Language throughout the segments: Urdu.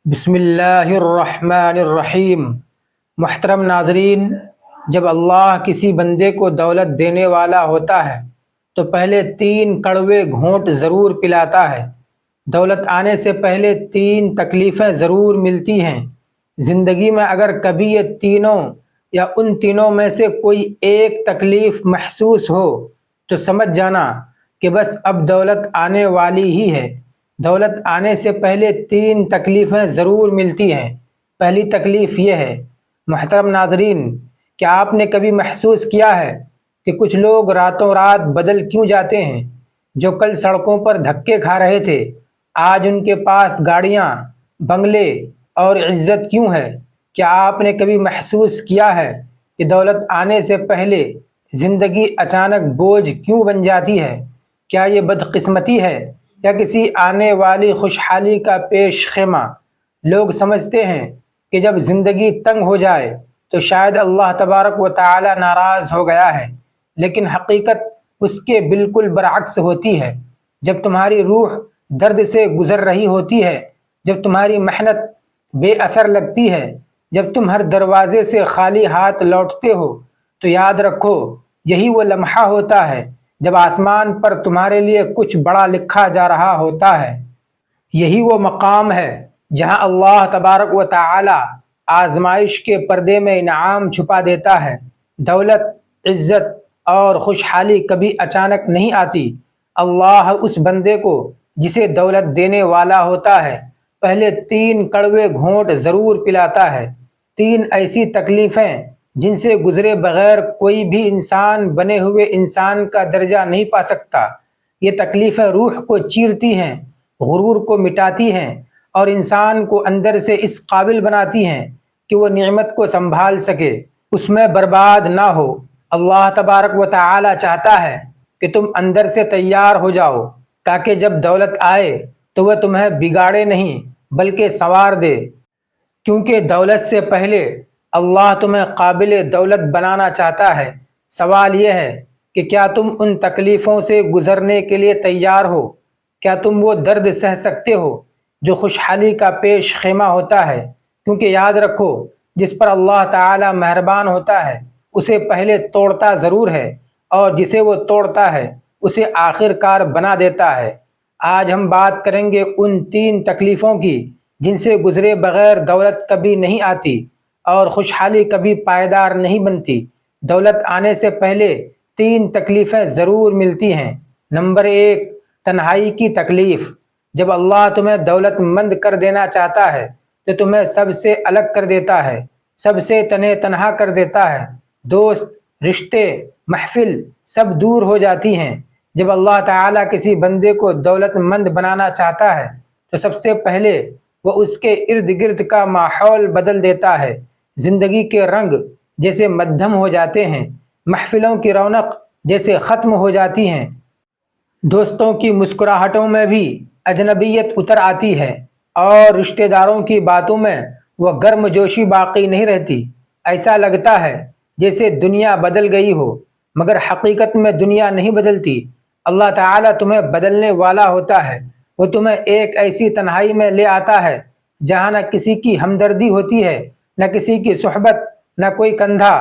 بسم اللہ الرحمن الرحیم۔ محترم ناظرین، جب اللہ کسی بندے کو دولت دینے والا ہوتا ہے تو پہلے 3 کڑوے گھونٹ ضرور پلاتا ہے۔ دولت آنے سے پہلے 3 تکلیفیں ضرور ملتی ہیں۔ زندگی میں اگر کبھی یہ تینوں یا ان تینوں میں سے کوئی ایک تکلیف محسوس ہو تو سمجھ جانا کہ بس اب دولت آنے والی ہی ہے۔ دولت آنے سے پہلے 3 تکلیفیں ضرور ملتی ہیں۔ پہلی تکلیف یہ ہے، محترم ناظرین، کیا آپ نے کبھی محسوس کیا ہے کہ کچھ لوگ راتوں رات بدل کیوں جاتے ہیں؟ جو کل سڑکوں پر دھکے کھا رہے تھے، آج ان کے پاس گاڑیاں، بنگلے اور عزت کیوں ہے؟ کیا آپ نے کبھی محسوس کیا ہے کہ دولت آنے سے پہلے زندگی اچانک بوجھ کیوں بن جاتی ہے؟ کیا یہ بدقسمتی ہے یا کسی آنے والی خوشحالی کا پیش خیمہ؟ لوگ سمجھتے ہیں کہ جب زندگی تنگ ہو جائے تو شاید اللہ تبارک و تعالی ناراض ہو گیا ہے، لیکن حقیقت اس کے بالکل برعکس ہوتی ہے۔ جب تمہاری روح درد سے گزر رہی ہوتی ہے، جب تمہاری محنت بے اثر لگتی ہے، جب تم ہر دروازے سے خالی ہاتھ لوٹتے ہو، تو یاد رکھو یہی وہ لمحہ ہوتا ہے جب آسمان پر تمہارے لیے کچھ بڑا لکھا جا رہا ہوتا ہے۔ یہی وہ مقام ہے جہاں اللہ تبارک و تعالی آزمائش کے پردے میں انعام چھپا دیتا ہے۔ دولت، عزت اور خوشحالی کبھی اچانک نہیں آتی۔ اللہ اس بندے کو جسے دولت دینے والا ہوتا ہے پہلے 3 کڑوے گھونٹ ضرور پلاتا ہے۔ 3 ایسی تکلیفیں جن سے گزرے بغیر کوئی بھی انسان بنے ہوئے انسان کا درجہ نہیں پا سکتا۔ یہ تکلیفیں روح کو چیرتی ہیں، غرور کو مٹاتی ہیں اور انسان کو اندر سے اس قابل بناتی ہیں کہ وہ نعمت کو سنبھال سکے، اس میں برباد نہ ہو۔ اللہ تبارک و تعالی چاہتا ہے کہ تم اندر سے تیار ہو جاؤ تاکہ جب دولت آئے تو وہ تمہیں بگاڑے نہیں بلکہ سنوار دے، کیونکہ دولت سے پہلے اللہ تمہیں قابل دولت بنانا چاہتا ہے۔ سوال یہ ہے کہ کیا تم ان تکلیفوں سے گزرنے کے لیے تیار ہو؟ کیا تم وہ درد سہ سکتے ہو جو خوشحالی کا پیش خیمہ ہوتا ہے؟ کیونکہ یاد رکھو، جس پر اللہ تعالی مہربان ہوتا ہے اسے پہلے توڑتا ضرور ہے، اور جسے وہ توڑتا ہے اسے آخر کار بنا دیتا ہے۔ آج ہم بات کریں گے ان 3 تکلیفوں کی جن سے گزرے بغیر دولت کبھی نہیں آتی اور خوشحالی کبھی پائیدار نہیں بنتی۔ دولت آنے سے پہلے 3 تکلیفیں ضرور ملتی ہیں۔ نمبر 1، تنہائی کی تکلیف۔ جب اللہ تمہیں دولت مند کر دینا چاہتا ہے تو تمہیں سب سے الگ کر دیتا ہے، سب سے تنہا کر دیتا ہے۔ دوست، رشتے، محفل سب دور ہو جاتی ہیں۔ جب اللہ تعالیٰ کسی بندے کو دولت مند بنانا چاہتا ہے تو سب سے پہلے وہ اس کے ارد گرد کا ماحول بدل دیتا ہے۔ زندگی کے رنگ جیسے مدھم ہو جاتے ہیں، محفلوں کی رونق جیسے ختم ہو جاتی ہیں، دوستوں کی مسکراہٹوں میں بھی اجنبیت اتر آتی ہے، اور رشتہ داروں کی باتوں میں وہ گرم جوشی باقی نہیں رہتی۔ ایسا لگتا ہے جیسے دنیا بدل گئی ہو، مگر حقیقت میں دنیا نہیں بدلتی۔ اللہ تعالیٰ تمہیں بدلنے والا ہوتا ہے۔ وہ تمہیں ایک ایسی تنہائی میں لے آتا ہے جہاں نہ کسی کی ہمدردی ہوتی ہے، نہ کسی کی صحبت، نہ کوئی کندھا۔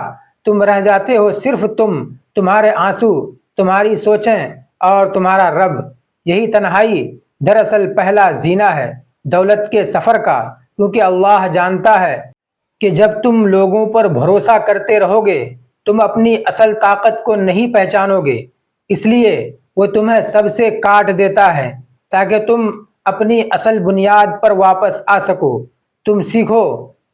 تم رہ جاتے ہو صرف تم، تمہارے آنسو، تمہاری سوچیں اور تمہارا رب۔ یہی تنہائی دراصل پہلا زینہ ہے دولت کے سفر کا، کیونکہ اللہ جانتا ہے کہ جب تم لوگوں پر بھروسہ کرتے رہو گے تم اپنی اصل طاقت کو نہیں پہچانو گے، اس لیے وہ تمہیں سب سے کاٹ دیتا ہے تاکہ تم اپنی اصل بنیاد پر واپس آ سکو۔ تم سیکھو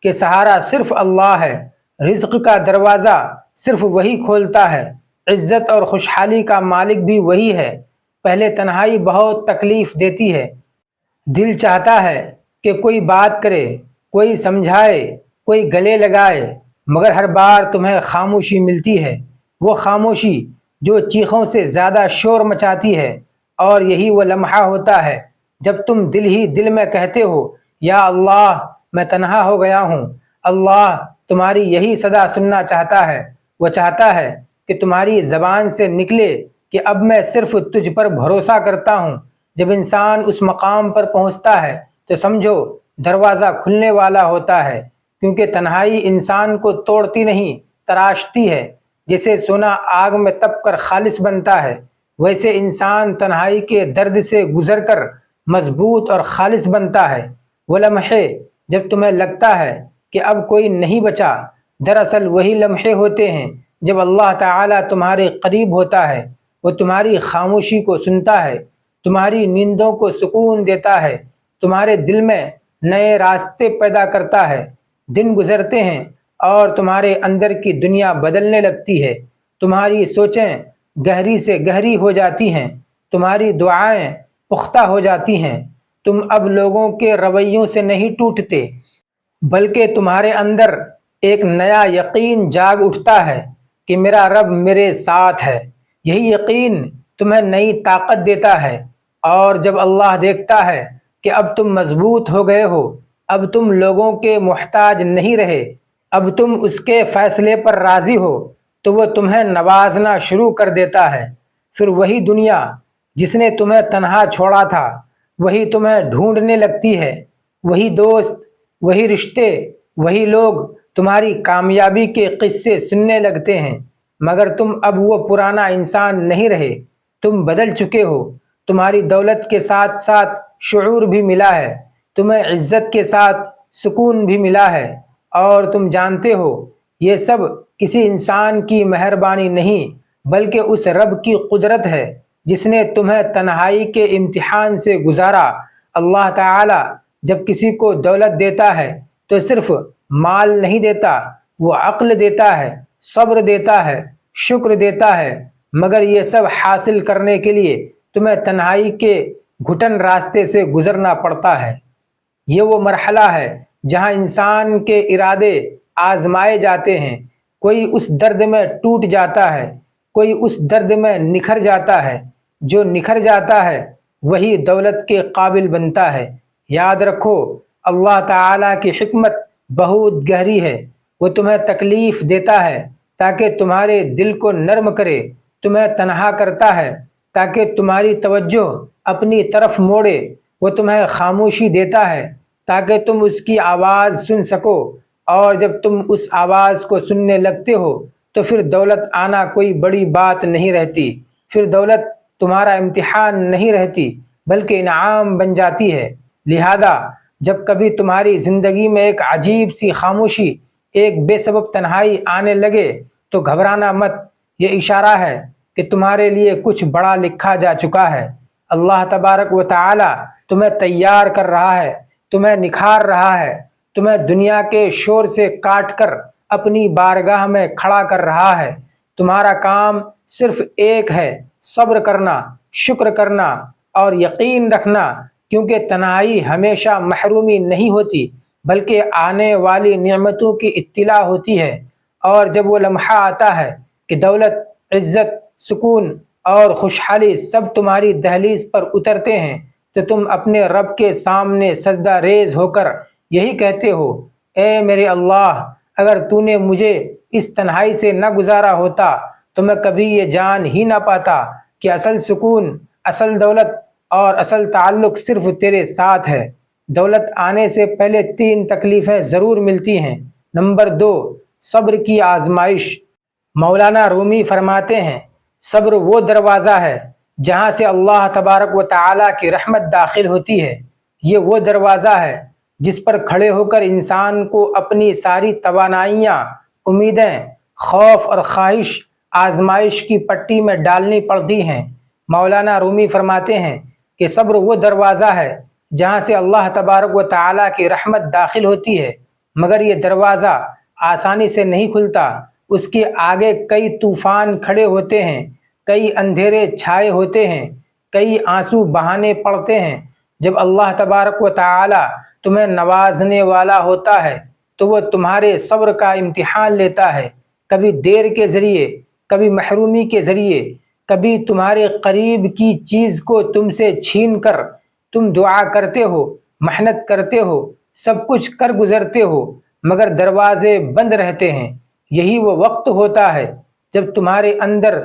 کہ سہارا صرف اللہ ہے، رزق کا دروازہ صرف وہی کھولتا ہے، عزت اور خوشحالی کا مالک بھی وہی ہے۔ پہلے تنہائی بہت تکلیف دیتی ہے۔ دل چاہتا ہے کہ کوئی بات کرے، کوئی سمجھائے، کوئی گلے لگائے، مگر ہر بار تمہیں خاموشی ملتی ہے، وہ خاموشی جو چیخوں سے زیادہ شور مچاتی ہے۔ اور یہی وہ لمحہ ہوتا ہے جب تم دل ہی دل میں کہتے ہو، یا اللہ میں تنہا ہو گیا ہوں۔ اللہ تمہاری یہی صدا سننا چاہتا ہے۔ وہ چاہتا ہے کہ تمہاری زبان سے نکلے کہ اب میں صرف تجھ پر بھروسہ کرتا ہوں۔ جب انسان اس مقام پر پہنچتا ہے تو سمجھو دروازہ کھلنے والا ہوتا ہے، کیونکہ تنہائی انسان کو توڑتی نہیں، تراشتی ہے۔ جیسے سونا آگ میں تپ کر خالص بنتا ہے، ویسے انسان تنہائی کے درد سے گزر کر مضبوط اور خالص بنتا ہے۔ وہ لمحے جب تمہیں لگتا ہے کہ اب کوئی نہیں بچا، دراصل وہی لمحے ہوتے ہیں جب اللہ تعالیٰ تمہارے قریب ہوتا ہے۔ وہ تمہاری خاموشی کو سنتا ہے، تمہاری نیندوں کو سکون دیتا ہے، تمہارے دل میں نئے راستے پیدا کرتا ہے۔ دن گزرتے ہیں اور تمہارے اندر کی دنیا بدلنے لگتی ہے، تمہاری سوچیں گہری سے گہری ہو جاتی ہیں، تمہاری دعائیں پختہ ہو جاتی ہیں۔ تم اب لوگوں کے رویوں سے نہیں ٹوٹتے، بلکہ تمہارے اندر ایک نیا یقین جاگ اٹھتا ہے کہ میرا رب میرے ساتھ ہے۔ یہی یقین تمہیں نئی طاقت دیتا ہے، اور جب اللہ دیکھتا ہے کہ اب تم مضبوط ہو گئے ہو، اب تم لوگوں کے محتاج نہیں رہے، اب تم اس کے فیصلے پر راضی ہو، تو وہ تمہیں نوازنا شروع کر دیتا ہے۔ پھر وہی دنیا جس نے تمہیں تنہا چھوڑا تھا، وہی تمہیں ڈھونڈنے لگتی ہے۔ وہی دوست، وہی رشتے، وہی لوگ تمہاری کامیابی کے قصے سننے لگتے ہیں، مگر تم اب وہ پرانا انسان نہیں رہے، تم بدل چکے ہو۔ تمہاری دولت کے ساتھ ساتھ شعور بھی ملا ہے، تمہیں عزت کے ساتھ سکون بھی ملا ہے، اور تم جانتے ہو یہ سب کسی انسان کی مہربانی نہیں، بلکہ اس رب کی قدرت ہے جس نے تمہیں تنہائی کے امتحان سے گزارا۔ اللہ تعالی جب کسی کو دولت دیتا ہے تو صرف مال نہیں دیتا، وہ عقل دیتا ہے، صبر دیتا ہے، شکر دیتا ہے۔ مگر یہ سب حاصل کرنے کے لیے تمہیں تنہائی کے گھٹن راستے سے گزرنا پڑتا ہے۔ یہ وہ مرحلہ ہے جہاں انسان کے ارادے آزمائے جاتے ہیں۔ کوئی اس درد میں ٹوٹ جاتا ہے، کوئی اس درد میں نکھر جاتا ہے۔ جو نکھر جاتا ہے وہی دولت کے قابل بنتا ہے۔ یاد رکھو، اللہ تعالیٰ کی حکمت بہت گہری ہے۔ وہ تمہیں تکلیف دیتا ہے تاکہ تمہارے دل کو نرم کرے، تمہیں تنہا کرتا ہے تاکہ تمہاری توجہ اپنی طرف موڑے، وہ تمہیں خاموشی دیتا ہے تاکہ تم اس کی آواز سن سکو، اور جب تم اس آواز کو سننے لگتے ہو تو پھر دولت آنا کوئی بڑی بات نہیں رہتی، پھر دولت تمہارا امتحان نہیں رہتی بلکہ انعام بن جاتی ہے۔ لہذا جب کبھی تمہاری زندگی میں ایک عجیب سی خاموشی، ایک بے سبب تنہائی آنے لگے تو گھبرانا مت، یہ اشارہ ہے کہ تمہارے لیے کچھ بڑا لکھا جا چکا ہے۔ اللہ تبارک و تعالی تمہیں تیار کر رہا ہے، تمہیں نکھار رہا ہے، تمہیں دنیا کے شور سے کاٹ کر اپنی بارگاہ میں کھڑا کر رہا ہے۔ تمہارا کام صرف ایک ہے، صبر کرنا، شکر کرنا اور یقین رکھنا، کیونکہ تنہائی ہمیشہ محرومی نہیں ہوتی بلکہ آنے والی نعمتوں کی اطلاع ہوتی ہے۔ اور جب وہ لمحہ آتا ہے کہ دولت، عزت، سکون اور خوشحالی سب تمہاری دہلیز پر اترتے ہیں، تو تم اپنے رب کے سامنے سجدہ ریز ہو کر یہی کہتے ہو، اے میرے اللہ، اگر تو نے مجھے اس تنہائی سے نہ گزارا ہوتا تو میں کبھی یہ جان ہی نہ پاتا کہ اصل سکون، اصل دولت اور اصل تعلق صرف تیرے ساتھ ہے۔ دولت آنے سے پہلے 3 تکلیفیں ضرور ملتی ہیں۔ نمبر 2، صبر کی آزمائش۔ مولانا رومی فرماتے ہیں، صبر وہ دروازہ ہے جہاں سے اللہ تبارک و تعالیٰ کی رحمت داخل ہوتی ہے۔ یہ وہ دروازہ ہے جس پر کھڑے ہو کر انسان کو اپنی ساری توانائیاں، امیدیں، خوف اور خواہش آزمائش کی پٹی میں ڈالنی پڑتی ہیں۔ مولانا رومی فرماتے ہیں کہ صبر وہ دروازہ ہے جہاں سے اللہ تبارک و تعالیٰ کی رحمت داخل ہوتی ہے، مگر یہ دروازہ آسانی سے نہیں کھلتا۔ اس کے آگے کئی طوفان کھڑے ہوتے ہیں، کئی اندھیرے چھائے ہوتے ہیں، کئی آنسو بہانے پڑتے ہیں۔ جب اللہ تبارک و تعالی تمہیں نوازنے والا ہوتا ہے تو وہ تمہارے صبر کا امتحان لیتا ہے، کبھی دیر کے ذریعے، کبھی محرومی کے ذریعے، کبھی تمہارے قریب کی چیز کو تم سے چھین کر۔ تم دعا کرتے ہو، محنت کرتے ہو، سب کچھ کر گزرتے ہو، مگر دروازے بند رہتے ہیں۔ یہی وہ وقت ہوتا ہے جب تمہارے اندر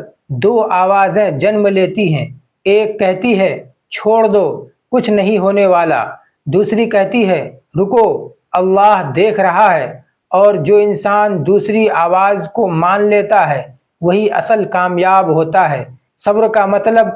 2 آوازیں جنم لیتی ہیں، ایک کہتی ہے چھوڑ دو، کچھ نہیں ہونے والا، دوسری کہتی ہے رکو، اللہ دیکھ رہا ہے۔ اور جو انسان دوسری آواز کو مان لیتا ہے وہی اصل کامیاب ہوتا ہے۔ صبر کا مطلب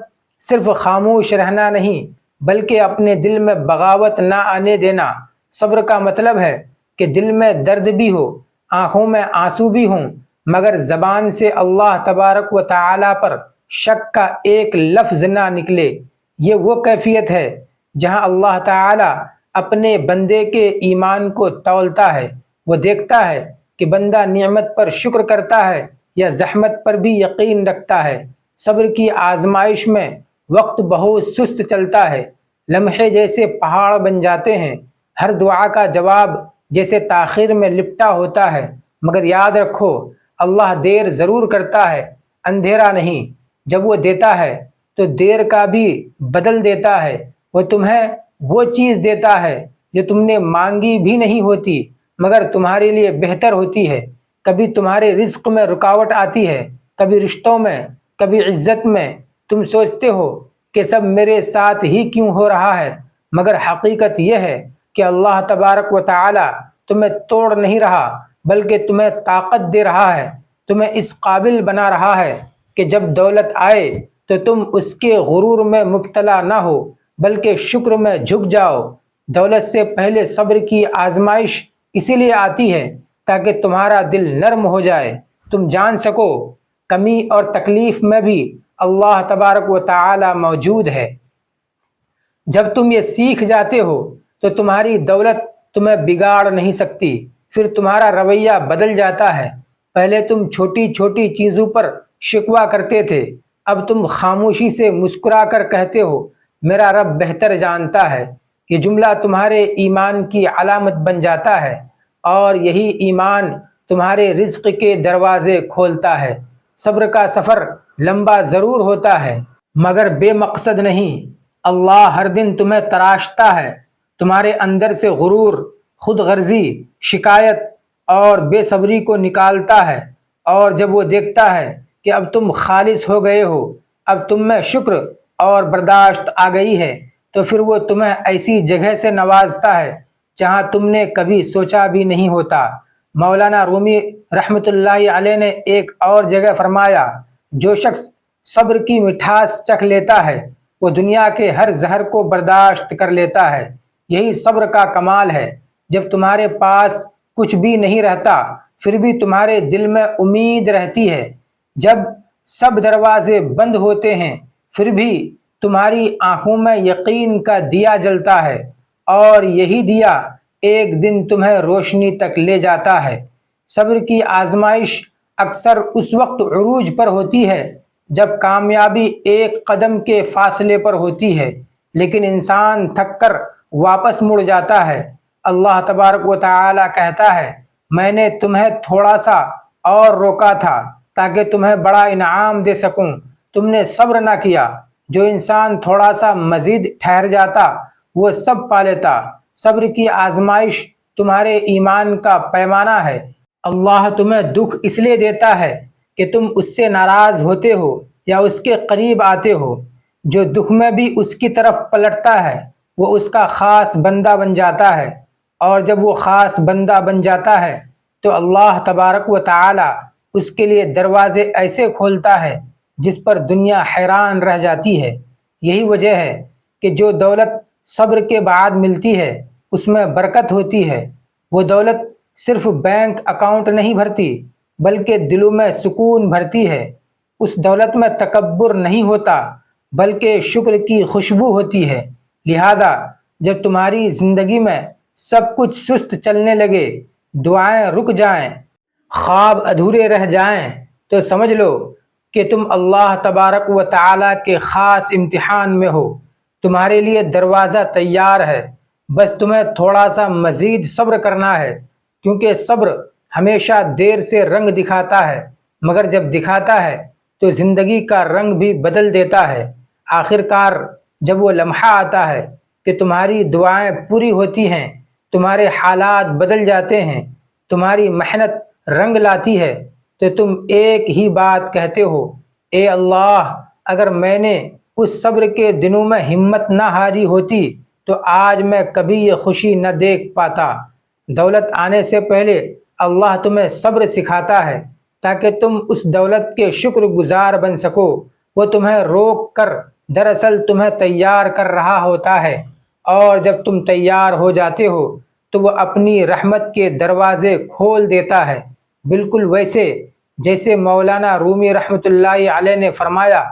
صرف خاموش رہنا نہیں بلکہ اپنے دل میں بغاوت نہ آنے دینا۔ صبر کا مطلب ہے کہ دل میں درد بھی ہو، آنکھوں میں آنسو بھی ہوں، مگر زبان سے اللہ تبارک و تعالی پر شک کا ایک لفظ نہ نکلے۔ یہ وہ کیفیت ہے جہاں اللہ تعالی اپنے بندے کے ایمان کو تولتا ہے۔ وہ دیکھتا ہے کہ بندہ نعمت پر شکر کرتا ہے یا زحمت پر بھی یقین رکھتا ہے۔ صبر کی آزمائش میں وقت بہت سست چلتا ہے، لمحے جیسے پہاڑ بن جاتے ہیں، ہر دعا کا جواب جیسے تاخیر میں لپٹا ہوتا ہے۔ مگر یاد رکھو، اللہ دیر ضرور کرتا ہے، اندھیرا نہیں۔ جب وہ دیتا ہے تو دیر کا بھی بدل دیتا ہے۔ وہ تمہیں وہ چیز دیتا ہے جو تم نے مانگی بھی نہیں ہوتی مگر تمہارے لیے بہتر ہوتی ہے۔ کبھی تمہارے رزق میں رکاوٹ آتی ہے، کبھی رشتوں میں، کبھی عزت میں۔ تم سوچتے ہو کہ سب میرے ساتھ ہی کیوں ہو رہا ہے، مگر حقیقت یہ ہے کہ اللہ تبارک و تعالی تمہیں توڑ نہیں رہا بلکہ تمہیں طاقت دے رہا ہے، تمہیں اس قابل بنا رہا ہے کہ جب دولت آئے تو تم اس کے غرور میں مبتلا نہ ہو بلکہ شکر میں جھک جاؤ۔ دولت سے پہلے صبر کی آزمائش اسی لیے آتی ہے تاکہ تمہارا دل نرم ہو جائے، تم جان سکو کمی اور تکلیف میں بھی اللہ تبارک و تعالی موجود ہے۔ جب تم یہ سیکھ جاتے ہو تو تمہاری دولت تمہیں بگاڑ نہیں سکتی۔ پھر تمہارا رویہ بدل جاتا ہے۔ پہلے تم چھوٹی چھوٹی چیزوں پر شکوہ کرتے تھے، اب تم خاموشی سے مسکرا کر کہتے ہو میرا رب بہتر جانتا ہے۔ یہ جملہ تمہارے ایمان کی علامت بن جاتا ہے اور یہی ایمان تمہارے رزق کے دروازے کھولتا ہے۔ صبر کا سفر لمبا ضرور ہوتا ہے مگر بے مقصد نہیں۔ اللہ ہر دن تمہیں تراشتا ہے، تمہارے اندر سے غرور، خود غرضی، شکایت اور بے صبری کو نکالتا ہے، اور جب وہ دیکھتا ہے کہ اب تم خالص ہو گئے ہو، اب تم میں شکر اور برداشت آ گئی ہے، تو پھر وہ تمہیں ایسی جگہ سے نوازتا ہے جہاں تم نے کبھی سوچا بھی نہیں ہوتا۔ مولانا رومی رحمۃ اللہ علیہ نے ایک اور جگہ فرمایا جو شخص صبر کی مٹھاس چکھ لیتا ہے وہ دنیا کے ہر زہر کو برداشت کر لیتا ہے۔ یہی صبر کا کمال ہے۔ جب تمہارے پاس کچھ بھی نہیں رہتا پھر بھی تمہارے دل میں امید رہتی ہے، جب سب دروازے بند ہوتے ہیں پھر بھی تمہاری آنکھوں میں یقین کا دیا جلتا ہے، اور یہی دیا ایک دن تمہیں روشنی تک لے جاتا ہے۔ صبر کی آزمائش اکثر اس وقت عروج پر ہوتی ہے جب کامیابی ایک قدم کے فاصلے پر ہوتی ہے لیکن انسان تھک کر واپس مڑ جاتا ہے۔ اللہ تبارک و تعالی کہتا ہے میں نے تمہیں تھوڑا سا اور روکا تھا تاکہ تمہیں بڑا انعام دے سکوں، تم نے صبر نہ کیا۔ جو انسان تھوڑا سا مزید ٹھہر جاتا وہ سب پا لیتا۔ صبر کی آزمائش تمہارے ایمان کا پیمانہ ہے۔ اللہ تمہیں دکھ اس لیے دیتا ہے کہ تم اس سے ناراض ہوتے ہو یا اس کے قریب آتے ہو۔ جو دکھ میں بھی اس کی طرف پلٹتا ہے وہ اس کا خاص بندہ بن جاتا ہے، اور جب وہ خاص بندہ بن جاتا ہے تو اللہ تبارک و تعالی اس کے لیے دروازے ایسے کھولتا ہے جس پر دنیا حیران رہ جاتی ہے۔ یہی وجہ ہے کہ جو دولت صبر کے بعد ملتی ہے اس میں برکت ہوتی ہے۔ وہ دولت صرف بینک اکاؤنٹ نہیں بھرتی بلکہ دلوں میں سکون بھرتی ہے۔ اس دولت میں تکبر نہیں ہوتا بلکہ شکر کی خوشبو ہوتی ہے۔ لہذا جب تمہاری زندگی میں سب کچھ سست چلنے لگے، دعائیں رک جائیں، خواب ادھورے رہ جائیں، تو سمجھ لو کہ تم اللہ تبارک و تعالی کے خاص امتحان میں ہو۔ تمہارے لیے دروازہ تیار ہے، بس تمہیں تھوڑا سا مزید صبر کرنا ہے، کیونکہ صبر ہمیشہ دیر سے رنگ دکھاتا ہے مگر جب دکھاتا ہے تو زندگی کا رنگ بھی بدل دیتا ہے۔ آخر کار جب وہ لمحہ آتا ہے کہ تمہاری دعائیں پوری ہوتی ہیں، تمہارے حالات بدل جاتے ہیں، تمہاری محنت رنگ لاتی ہے، تو تم ایک ہی بات کہتے ہو اے اللہ، اگر میں نے اس صبر کے دنوں میں ہمت نہ ہاری ہوتی تو آج میں کبھی یہ خوشی نہ دیکھ پاتا۔ دولت آنے سے پہلے اللہ تمہیں صبر سکھاتا ہے تاکہ تم اس دولت کے شکر گزار بن سکو۔ وہ تمہیں روک کر دراصل تمہیں تیار کر رہا ہوتا ہے، اور جب تم تیار ہو جاتے ہو تو وہ اپنی رحمت کے دروازے کھول دیتا ہے، بالکل ویسے جیسے مولانا رومی رحمۃ اللہ علیہ نے فرمایا،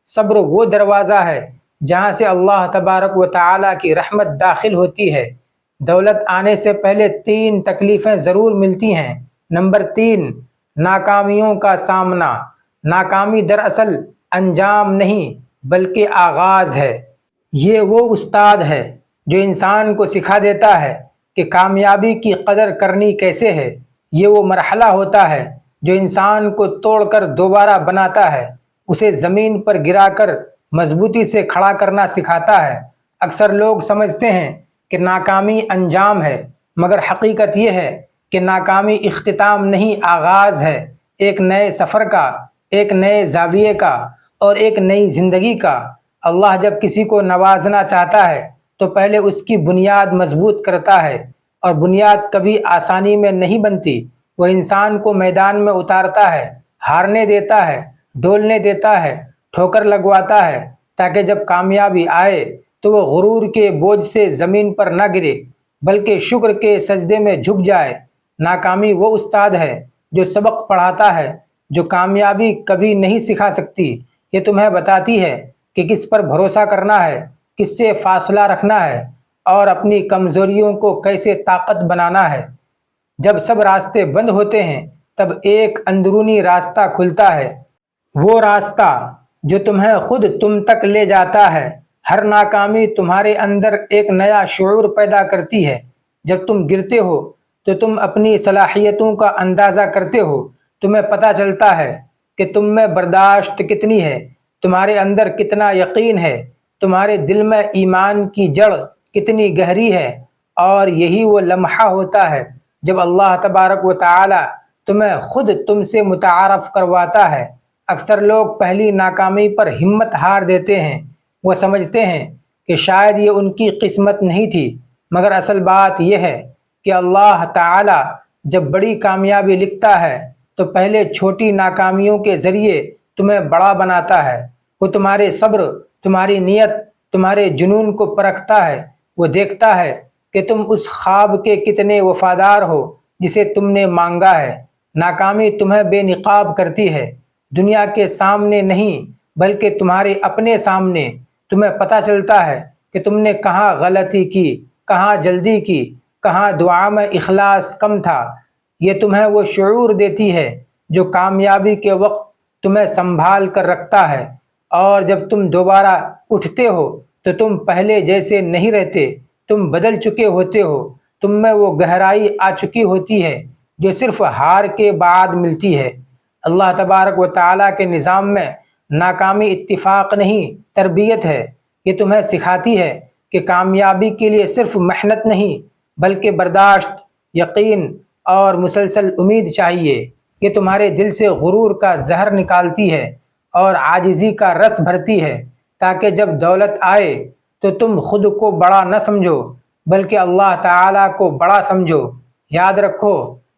صبر وہ دروازہ ہے جہاں سے اللہ تبارک و تعالیٰ کی رحمت داخل ہوتی ہے۔ دولت آنے سے پہلے 3 تکلیفیں ضرور ملتی ہیں۔ نمبر 3، ناکامیوں کا سامنا۔ ناکامی دراصل انجام نہیں بلکہ آغاز ہے۔ یہ وہ استاد ہے جو انسان کو سکھا دیتا ہے کہ کامیابی کی قدر کرنی کیسے ہے۔ یہ وہ مرحلہ ہوتا ہے جو انسان کو توڑ کر دوبارہ بناتا ہے، اسے زمین پر گرا کر مضبوطی سے کھڑا کرنا سکھاتا ہے۔ اکثر لوگ سمجھتے ہیں کہ ناکامی انجام ہے، مگر حقیقت یہ ہے کہ ناکامی اختتام نہیں، آغاز ہے ایک نئے سفر کا، ایک نئے زاویے کا اور ایک نئی زندگی کا۔ اللہ جب کسی کو نوازنا چاہتا ہے تو پہلے اس کی بنیاد مضبوط کرتا ہے، اور بنیاد کبھی آسانی میں نہیں بنتی۔ وہ انسان کو میدان میں اتارتا ہے، ہارنے دیتا ہے، ڈولنے دیتا ہے، ٹھوکر لگواتا ہے، تاکہ جب کامیابی آئے تو وہ غرور کے بوجھ سے زمین پر نہ گرے بلکہ شکر کے سجدے میں جھک جائے۔ ناکامی وہ استاد ہے جو سبق پڑھاتا ہے جو کامیابی کبھی نہیں سکھا سکتی۔ یہ تمہیں بتاتی ہے کہ کس پر بھروسہ کرنا ہے، کس سے فاصلہ رکھنا ہے، اور اپنی کمزوریوں کو کیسے طاقت بنانا ہے۔ جب سب راستے بند ہوتے ہیں تب ایک اندرونی راستہ کھلتا ہے، وہ راستہ جو تمہیں خود تم تک لے جاتا ہے۔ ہر ناکامی تمہارے اندر ایک نیا شعور پیدا کرتی ہے۔ جب تم گرتے ہو تو تم اپنی صلاحیتوں کا اندازہ کرتے ہو، تمہیں پتہ چلتا ہے کہ تم میں برداشت کتنی ہے، تمہارے اندر کتنا یقین ہے، تمہارے دل میں ایمان کی جڑ کتنی گہری ہے۔ اور یہی وہ لمحہ ہوتا ہے جب اللہ تبارک و تعالی تمہیں خود تم سے متعارف کرواتا ہے۔ اکثر لوگ پہلی ناکامی پر ہمت ہار دیتے ہیں۔ وہ سمجھتے ہیں کہ شاید یہ ان کی قسمت نہیں تھی، مگر اصل بات یہ ہے کہ اللہ تعالی جب بڑی کامیابی لکھتا ہے تو پہلے چھوٹی ناکامیوں کے ذریعے تمہیں بڑا بناتا ہے۔ وہ تمہارے صبر، تمہاری نیت، تمہارے جنون کو پرکھتا ہے۔ وہ دیکھتا ہے کہ تم اس خواب کے کتنے وفادار ہو جسے تم نے مانگا ہے۔ ناکامی تمہیں بے نقاب کرتی ہے، دنیا کے سامنے نہیں بلکہ تمہارے اپنے سامنے۔ تمہیں پتہ چلتا ہے کہ تم نے کہاں غلطی کی، کہاں جلدی کی، کہاں دعا میں اخلاص کم تھا۔ یہ تمہیں وہ شعور دیتی ہے جو کامیابی کے وقت تمہیں سنبھال کر رکھتا ہے، اور جب تم دوبارہ اٹھتے ہو تو تم پہلے جیسے نہیں رہتے، تم بدل چکے ہوتے ہو۔ تم میں وہ گہرائی آ چکی ہوتی ہے جو صرف ہار کے بعد ملتی ہے۔ اللہ تبارک و تعالیٰ کے نظام میں ناکامی اتفاق نہیں، تربیت ہے۔ یہ تمہیں سکھاتی ہے کہ کامیابی کے لیے صرف محنت نہیں بلکہ برداشت، یقین اور مسلسل امید چاہیے۔ یہ تمہارے دل سے غرور کا زہر نکالتی ہے اور عاجزی کا رس بھرتی ہے، تاکہ جب دولت آئے تو تم خود کو بڑا نہ سمجھو بلکہ اللہ تعالیٰ کو بڑا سمجھو۔ یاد رکھو،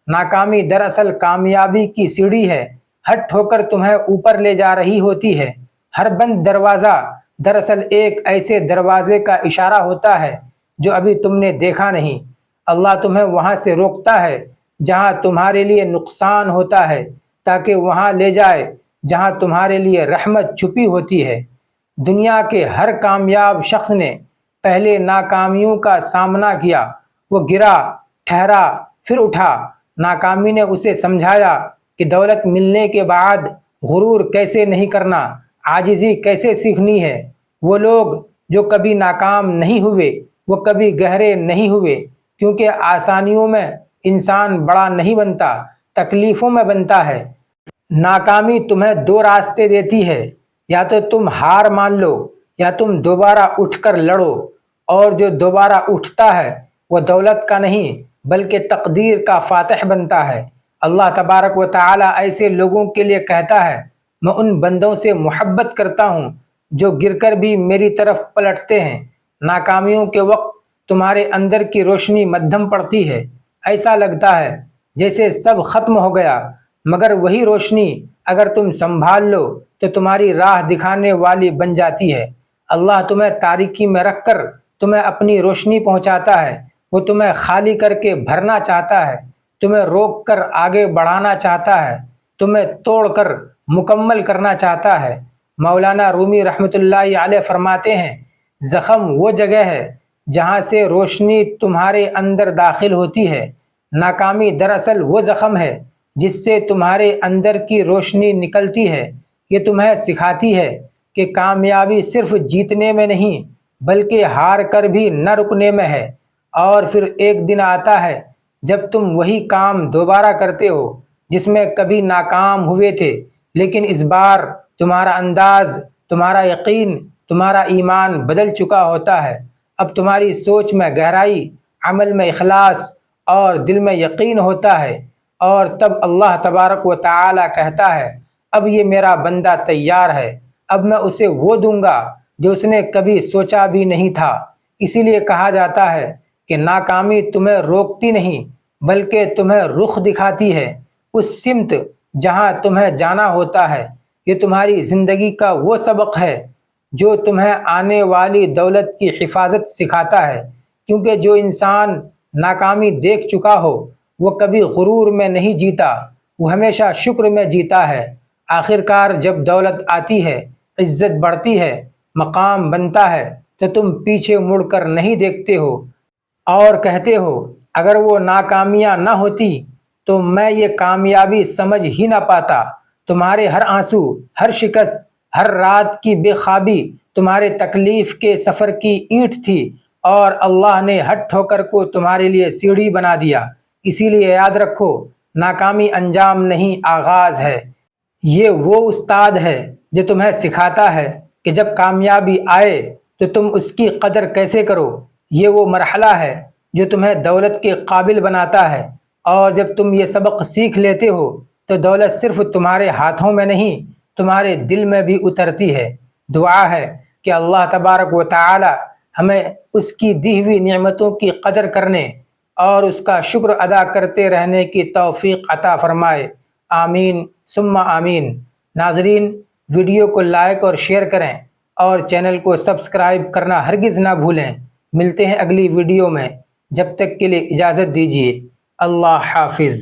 ناکامی دراصل کامیابی کی سیڑھی ہے۔ ہر ٹھوکر تمہیں اوپر لے جا رہی ہوتی ہے۔ ہر بند دروازہ دراصل ایک ایسے دروازے کا اشارہ ہوتا ہے جو ابھی تم نے دیکھا نہیں۔ اللہ تمہیں وہاں سے روکتا ہے جہاں تمہارے لیے نقصان ہوتا ہے، تاکہ وہاں لے جائے جہاں تمہارے لیے رحمت چھپی ہوتی ہے۔ دنیا کے ہر کامیاب شخص نے پہلے ناکامیوں کا سامنا کیا۔ وہ گرا، ٹھہرا، پھر اٹھا۔ ناکامی نے اسے سمجھایا کہ دولت ملنے کے بعد غرور کیسے نہیں کرنا، عاجزی کیسے سیکھنی ہے۔ وہ لوگ جو کبھی ناکام نہیں ہوئے وہ کبھی گہرے نہیں ہوئے، کیونکہ آسانیوں میں انسان بڑا نہیں بنتا، تکلیفوں میں بنتا ہے۔ ناکامی تمہیں 2 راستے دیتی ہے، یا تو تم ہار مان لو یا تم دوبارہ اٹھ کر لڑو، اور جو دوبارہ اٹھتا ہے وہ دولت کا نہیں بلکہ تقدیر کا فاتح بنتا ہے۔ اللہ تبارک و تعالی ایسے لوگوں کے لیے کہتا ہے، میں ان بندوں سے محبت کرتا ہوں جو گر کر بھی میری طرف پلٹتے ہیں۔ ناکامیوں کے وقت تمہارے اندر کی روشنی مدھم پڑتی ہے، ایسا لگتا ہے جیسے سب ختم ہو گیا، مگر وہی روشنی اگر تم سنبھال لو تو تمہاری راہ دکھانے والی بن جاتی ہے۔ اللہ تمہیں تاریکی میں رکھ کر تمہیں اپنی روشنی پہنچاتا ہے، وہ تمہیں خالی کر کے بھرنا چاہتا ہے، تمہیں روک کر آگے بڑھانا چاہتا ہے، تمہیں توڑ کر مکمل کرنا چاہتا ہے۔ مولانا رومی رحمۃ اللہ علیہ فرماتے ہیں، زخم وہ جگہ ہے جہاں سے روشنی تمہارے اندر داخل ہوتی ہے، ناکامی دراصل وہ زخم ہے جس سے تمہارے اندر کی روشنی نکلتی ہے۔ یہ تمہیں سکھاتی ہے کہ کامیابی صرف جیتنے میں نہیں بلکہ ہار کر بھی نہ رکنے میں ہے، اور پھر ایک دن آتا ہے جب تم وہی کام دوبارہ کرتے ہو جس میں کبھی ناکام ہوئے تھے، لیکن اس بار تمہارا انداز، تمہارا یقین، تمہارا ایمان بدل چکا ہوتا ہے۔ اب تمہاری سوچ میں گہرائی، عمل میں اخلاص اور دل میں یقین ہوتا ہے، اور تب اللہ تبارک و تعالی کہتا ہے، اب یہ میرا بندہ تیار ہے، اب میں اسے وہ دوں گا جو اس نے کبھی سوچا بھی نہیں تھا۔ اسی لیے کہا جاتا ہے کہ ناکامی تمہیں روکتی نہیں بلکہ تمہیں رخ دکھاتی ہے اس سمت جہاں تمہیں جانا ہوتا ہے۔ یہ تمہاری زندگی کا وہ سبق ہے جو تمہیں آنے والی دولت کی حفاظت سکھاتا ہے، کیونکہ جو انسان ناکامی دیکھ چکا ہو وہ کبھی غرور میں نہیں جیتا، وہ ہمیشہ شکر میں جیتا ہے۔ آخر کار جب دولت آتی ہے، عزت بڑھتی ہے، مقام بنتا ہے، تو تم پیچھے مڑ کر نہیں دیکھتے ہو اور کہتے ہو، اگر وہ ناکامیاں نہ ہوتی تو میں یہ کامیابی سمجھ ہی نہ پاتا۔ تمہارے ہر آنسو، ہر شکست، ہر رات کی بے خوابی تمہارے تکلیف کے سفر کی اینٹ تھی، اور اللہ نے ہر ٹھوکر کو تمہارے لیے سیڑھی بنا دیا۔ اسی لیے یاد رکھو، ناکامی انجام نہیں، آغاز ہے۔ یہ وہ استاد ہے جو تمہیں سکھاتا ہے کہ جب کامیابی آئے تو تم اس کی قدر کیسے کرو۔ یہ وہ مرحلہ ہے جو تمہیں دولت کے قابل بناتا ہے، اور جب تم یہ سبق سیکھ لیتے ہو تو دولت صرف تمہارے ہاتھوں میں نہیں، تمہارے دل میں بھی اترتی ہے۔ دعا ہے کہ اللہ تبارک و تعالی ہمیں اس کی دی ہوئی نعمتوں کی قدر کرنے اور اس کا شکر ادا کرتے رہنے کی توفیق عطا فرمائے۔ آمین ثم آمین۔ ناظرین، ویڈیو کو لائک اور شیئر کریں اور چینل کو سبسکرائب کرنا ہرگز نہ بھولیں۔ ملتے ہیں اگلی ویڈیو میں، جب تک کے لیے اجازت دیجیے۔ اللہ حافظ۔